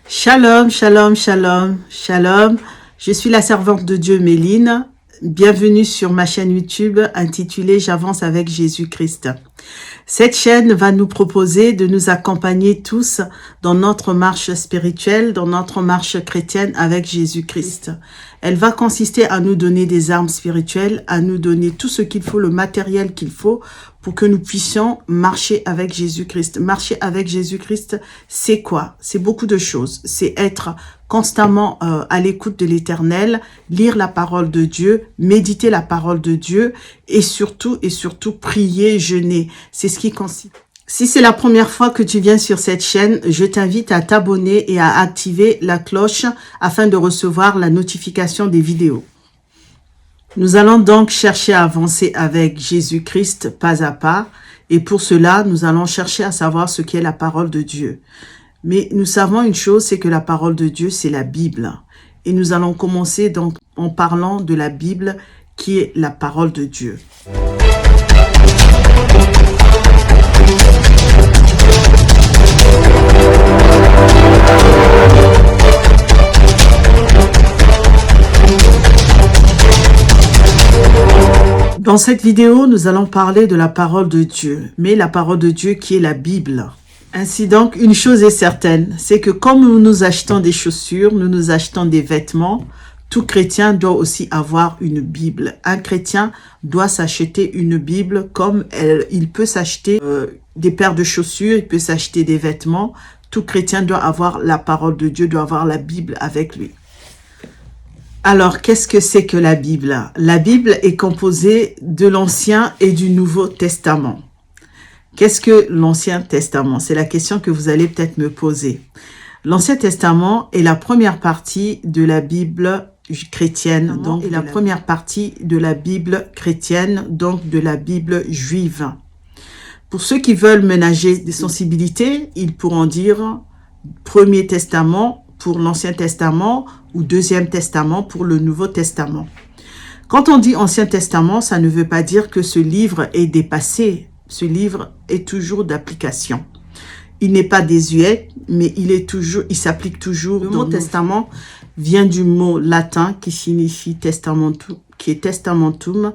Shalom, shalom, shalom, shalom. Je suis la servante de Dieu Méline. Bienvenue sur ma chaîne YouTube intitulée J'avance avec Jésus-Christ. Cette chaîne va nous proposer de nous accompagner tous dans notre marche spirituelle, dans notre marche chrétienne avec Jésus-Christ. Elle va consister à nous donner des armes spirituelles, à nous donner tout ce qu'il faut, le matériel qu'il faut pour que nous puissions marcher avec Jésus-Christ. Marcher avec Jésus-Christ, c'est quoi? C'est beaucoup de choses. C'est être constamment à l'écoute de l'Éternel, lire la parole de Dieu, méditer la parole de Dieu et surtout prier, jeûner. C'est ce qui consiste. Si c'est la première fois que tu viens sur cette chaîne, je t'invite à t'abonner et à activer la cloche afin de recevoir la notification des vidéos. Nous allons donc chercher à avancer avec Jésus-Christ pas à pas. Et pour cela, nous allons chercher à savoir ce qu'est la parole de Dieu. Mais nous savons une chose, c'est que la parole de Dieu, c'est la Bible. Et nous allons commencer donc en parlant de la Bible qui est la parole de Dieu. Dans cette vidéo, nous allons parler de la parole de Dieu, mais la parole de Dieu qui est la Bible. Ainsi donc, une chose est certaine, c'est que comme nous nous achetons des chaussures, nous nous achetons des vêtements, tout chrétien doit aussi avoir une Bible. Un chrétien doit s'acheter une Bible comme il peut s'acheter des paires de chaussures, il peut s'acheter des vêtements. Tout chrétien doit avoir la parole de Dieu, doit avoir la Bible avec lui. Alors, qu'est-ce que c'est que la Bible? La Bible est composée de l'Ancien et du Nouveau Testament. Qu'est-ce que l'Ancien Testament? C'est la question que vous allez peut-être me poser. L'Ancien Testament est la première partie de la Bible chrétienne, donc la première partie de la Bible chrétienne, donc de la Bible juive. Pour ceux qui veulent ménager des sensibilités, ils pourront dire Premier Testament pour l'Ancien Testament ou Deuxième Testament pour le Nouveau Testament. Quand on dit Ancien Testament, ça ne veut pas dire que ce livre est dépassé. Ce livre est toujours d'application. Il n'est pas désuet, mais il s'applique toujours. Le mot testament vient du mot latin qui signifie testamentum, qui est testamentum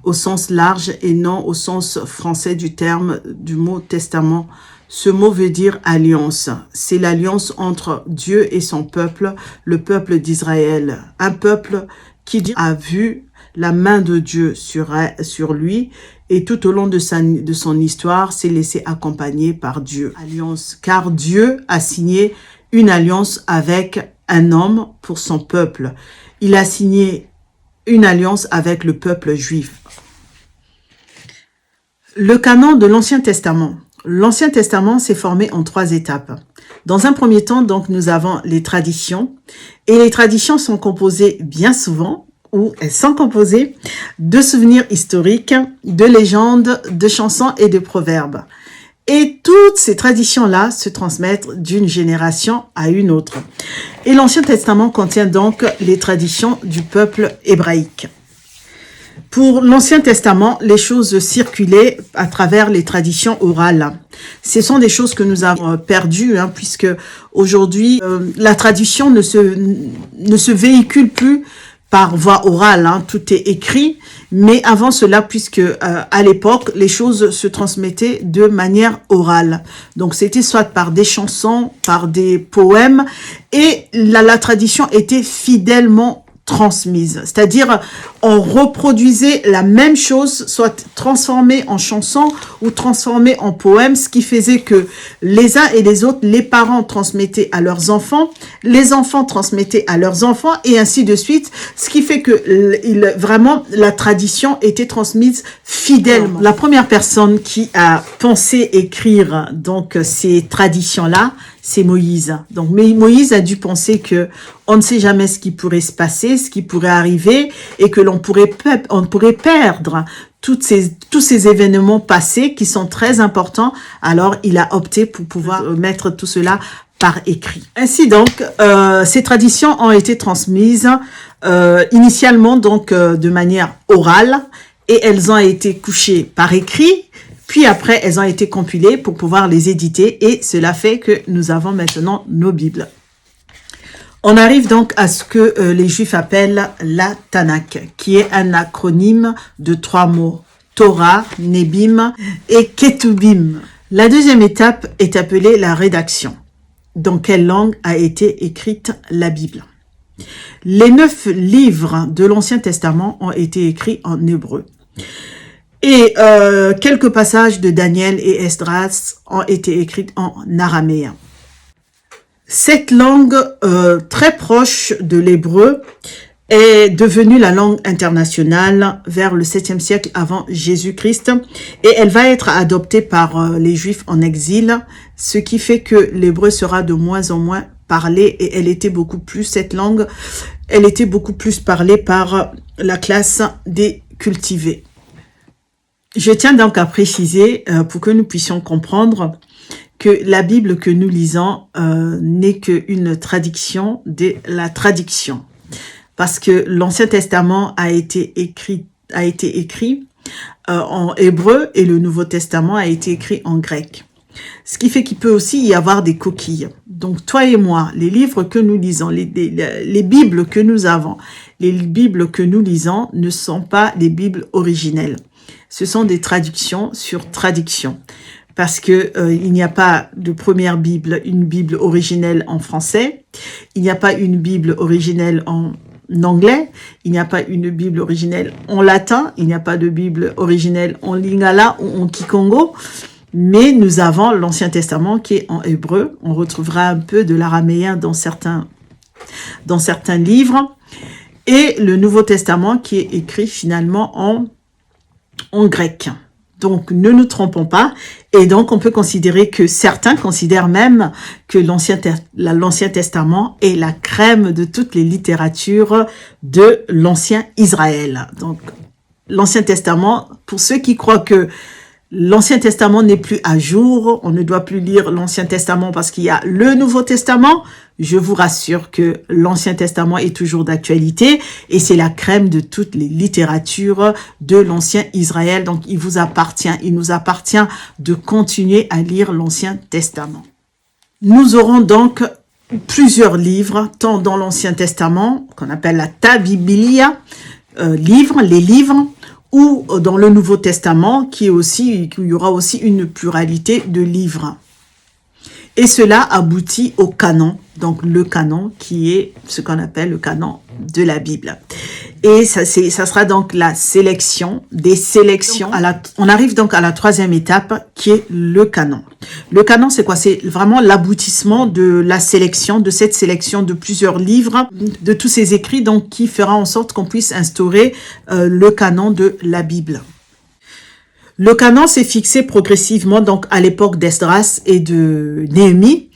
au sens large et non au sens français du terme du mot testament. Ce mot veut dire alliance. C'est l'alliance entre Dieu et son peuple, le peuple d'Israël. Un peuple qui a vu la main de Dieu sur lui et tout au long de son histoire s'est laissé accompagner par Dieu. Alliance, car Dieu a signé une alliance avec un homme pour son peuple. Il a signé une alliance avec le peuple juif. Le canon de l'Ancien Testament. L'Ancien Testament s'est formé en 3 étapes. Dans un premier temps, donc, nous avons les traditions. Et les traditions sont composées bien souvent, ou elles sont composées de souvenirs historiques, de légendes, de chansons et de proverbes. Et toutes ces traditions-là se transmettent d'une génération à une autre. Et l'Ancien Testament contient donc les traditions du peuple hébraïque. Pour l'Ancien Testament, les choses circulaient à travers les traditions orales. Ce sont des choses que nous avons perdues, puisque aujourd'hui, la tradition ne se véhicule plus par voie orale, tout est écrit, mais avant cela, puisque à l'époque, les choses se transmettaient de manière orale. Donc c'était soit par des chansons, par des poèmes, et la tradition était fidèlement transmise, c'est-à-dire on reproduisait la même chose, soit transformée en chanson ou transformée en poème, ce qui faisait que les uns et les autres, les parents transmettaient à leurs enfants, les enfants transmettaient à leurs enfants et ainsi de suite, ce qui fait que vraiment la tradition était transmise fidèlement. La première personne qui a pensé écrire donc ces traditions-là, c'est Moïse. Donc Moïse a dû penser que on ne sait jamais ce qui pourrait se passer, ce qui pourrait arriver et que on pourrait perdre tous ces événements passés qui sont très importants. Alors il a opté pour pouvoir mettre tout cela par écrit. Ainsi donc, ces traditions ont été transmises initialement donc de manière orale et elles ont été couchées par écrit. Puis après, elles ont été compilées pour pouvoir les éditer et cela fait que nous avons maintenant nos Bibles. On arrive donc à ce que les Juifs appellent la Tanakh, qui est un acronyme de 3 mots. Torah, Nebim et Ketubim. La deuxième étape est appelée la rédaction. Dans quelle langue a été écrite la Bible? Les 9 livres de l'Ancien Testament ont été écrits en hébreu. Et quelques passages de Daniel et Esdras ont été écrits en araméen. Cette langue très proche de l'hébreu est devenue la langue internationale vers le 7e siècle avant Jésus-Christ et elle va être adoptée par les Juifs en exil, ce qui fait que l'hébreu sera de moins en moins parlé et cette langue, elle était beaucoup plus parlée par la classe des cultivés. Je tiens donc à préciser, pour que nous puissions comprendre, que la Bible que nous lisons n'est qu'une traduction de la traduction. Parce que l'Ancien Testament a été écrit en hébreu et le Nouveau Testament a été écrit en grec. Ce qui fait qu'il peut aussi y avoir des coquilles. Donc toi et moi, les livres que nous lisons, les Bibles que nous avons, les Bibles que nous lisons ne sont pas des Bibles originelles. Ce sont des traductions sur traduction. Parce que il n'y a pas de première Bible, une Bible originelle en français. Il n'y a pas une Bible originelle en anglais. Il n'y a pas une Bible originelle en latin. Il n'y a pas de Bible originelle en lingala ou en kikongo. Mais nous avons l'Ancien Testament qui est en hébreu. On retrouvera un peu de l'araméen dans certains livres. Et le Nouveau Testament qui est écrit finalement en grec. Donc, ne nous trompons pas. Et donc, on peut considérer que certains considèrent même que l'Ancien Testament est la crème de toutes les littératures de l'Ancien Israël. Donc, l'Ancien Testament, pour ceux qui croient que l'Ancien Testament n'est plus à jour, on ne doit plus lire l'Ancien Testament parce qu'il y a le Nouveau Testament, je vous rassure que l'Ancien Testament est toujours d'actualité et c'est la crème de toutes les littératures de l'Ancien Israël. Donc, il nous appartient de continuer à lire l'Ancien Testament. Nous aurons donc plusieurs livres, tant dans l'Ancien Testament, qu'on appelle la Ta Biblia, les livres, ou dans le Nouveau Testament, qu'il y aura aussi une pluralité de livres. Et cela aboutit au canon, donc le canon qui est ce qu'on appelle le canon de la Bible. Et ça sera donc la sélection des sélections. On arrive donc à la 3e étape qui est le canon. Le canon, c'est quoi? C'est vraiment l'aboutissement de cette sélection de plusieurs livres, de tous ces écrits, donc qui fera en sorte qu'on puisse instaurer le canon de la Bible. Le canon s'est fixé progressivement donc à l'époque d'Esdras et de Néhémie,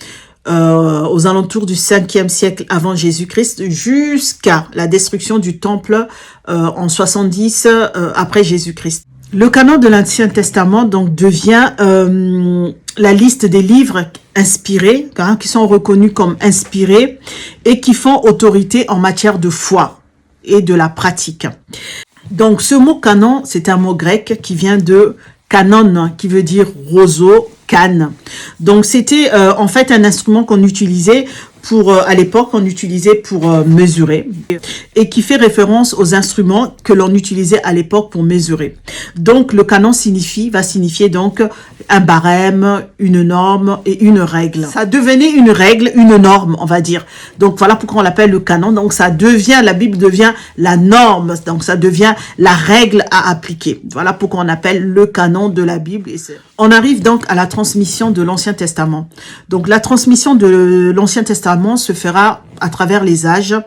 aux alentours du 5e siècle avant Jésus-Christ, jusqu'à la destruction du temple en 70 après Jésus-Christ. Le canon de l'Ancien Testament donc devient la liste des livres inspirés, qui sont reconnus comme inspirés et qui font autorité en matière de foi et de la pratique. Donc, ce mot canon, c'est un mot grec qui vient de canon, qui veut dire roseau, canne. Donc, c'était en fait un instrument qu'on utilisait à l'époque, on utilisait pour mesurer et qui fait référence aux instruments que l'on utilisait à l'époque pour mesurer. Donc, le canon va signifier donc un barème, une norme et une règle. Ça devenait une règle, une norme, on va dire. Donc, voilà pourquoi on l'appelle le canon. Donc, la Bible devient la norme. Donc, ça devient la règle à appliquer. Voilà pourquoi on appelle le canon de la Bible. On arrive donc à la transmission de l'Ancien Testament. Donc, la transmission de l'Ancien Testament se fera à travers les âges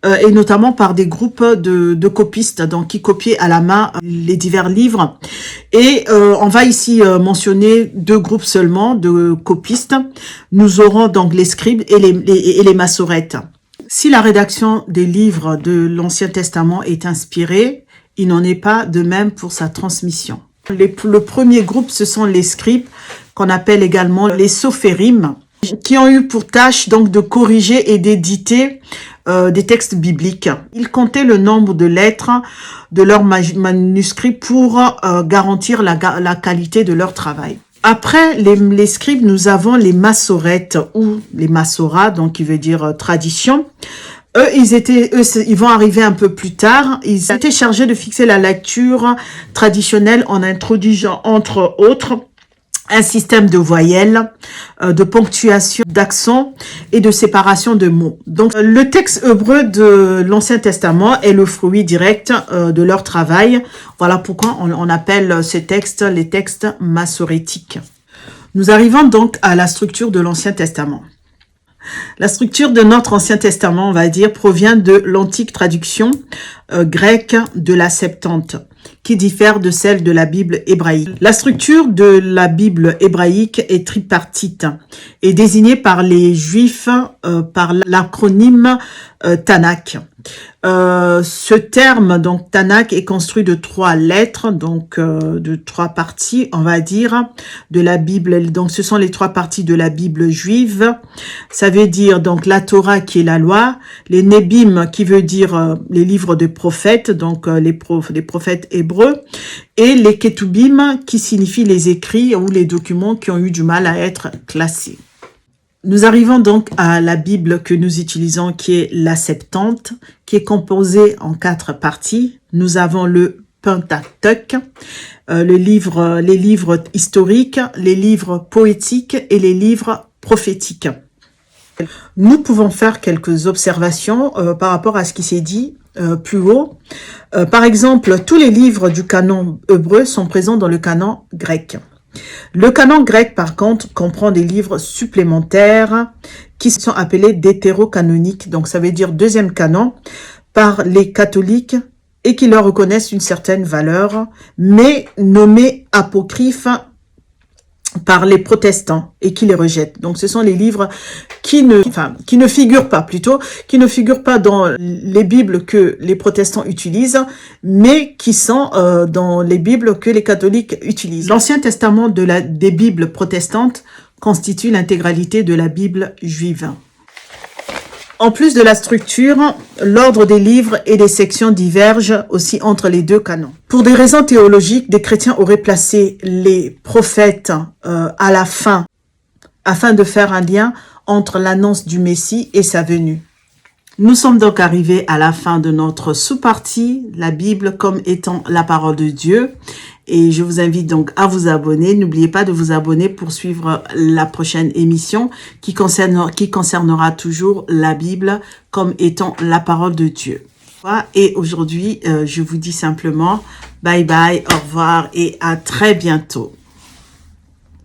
et notamment par des groupes de copistes donc qui copiaient à la main les divers livres. Et on va ici mentionner 2 groupes seulement de copistes. Nous aurons donc les scribes et les massorètes. Si la rédaction des livres de l'Ancien Testament est inspirée, il n'en est pas de même pour sa transmission. Le premier groupe, ce sont les scribes, qu'on appelle également les sophérim, qui ont eu pour tâche donc de corriger et d'éditer des textes bibliques. Ils comptaient le nombre de lettres de leurs manuscrits pour garantir la qualité de leur travail. Après les scribes, nous avons les massorètes ou les massoras, donc qui veut dire tradition. Eux, ils vont arriver un peu plus tard. Ils étaient chargés de fixer la lecture traditionnelle en introduisant, entre autres, un système de voyelles, de ponctuation, d'accent et de séparation de mots. Donc, le texte hébreu de l'Ancien Testament est le fruit direct de leur travail. Voilà pourquoi on appelle ces textes les textes massorétiques. Nous arrivons donc à la structure de l'Ancien Testament. La structure de notre Ancien Testament, on va dire, provient de l'antique traduction grecque de la Septante, qui diffère de celle de la Bible hébraïque. La structure de la Bible hébraïque est tripartite et désignée par les Juifs par l'acronyme Tanakh. Ce terme, donc Tanakh, est construit de 3 lettres, donc de 3 parties, on va dire, de la Bible. Donc ce sont les 3 parties de la Bible juive. Ça veut dire donc la Torah qui est la loi, les Nebim qui veut dire les livres de prophètes, donc les prophètes hébreux, et les Ketubim qui signifient les écrits ou les documents qui ont eu du mal à être classés. Nous arrivons donc à la Bible que nous utilisons, qui est la Septante, qui est composée en 4 parties. Nous avons le Pentateuque, les livres historiques, les livres poétiques et les livres prophétiques. Nous pouvons faire quelques observations par rapport à ce qui s'est dit plus haut. Par exemple, tous les livres du canon hébreu sont présents dans le canon grec. Le canon grec, par contre, comprend des livres supplémentaires qui sont appelés d'hétérocanoniques. Donc, ça veut dire deuxième canon par les catholiques et qui leur reconnaissent une certaine valeur, mais nommés apocryphes par les protestants et qui les rejettent. Donc, ce sont les livres qui ne figurent pas dans les Bibles que les protestants utilisent, mais qui sont dans les Bibles que les catholiques utilisent. L'Ancien Testament des Bibles protestantes constitue l'intégralité de la Bible juive. En plus de la structure, l'ordre des livres et des sections divergent aussi entre les 2 canons. Pour des raisons théologiques, des chrétiens auraient placé les prophètes à la fin, afin de faire un lien entre l'annonce du Messie et sa venue. Nous sommes donc arrivés à la fin de notre sous-partie, la Bible comme étant la parole de Dieu. Et je vous invite donc à vous abonner. N'oubliez pas de vous abonner pour suivre la prochaine émission qui concernera toujours la Bible comme étant la parole de Dieu. Et aujourd'hui, je vous dis simplement bye bye, au revoir et à très bientôt.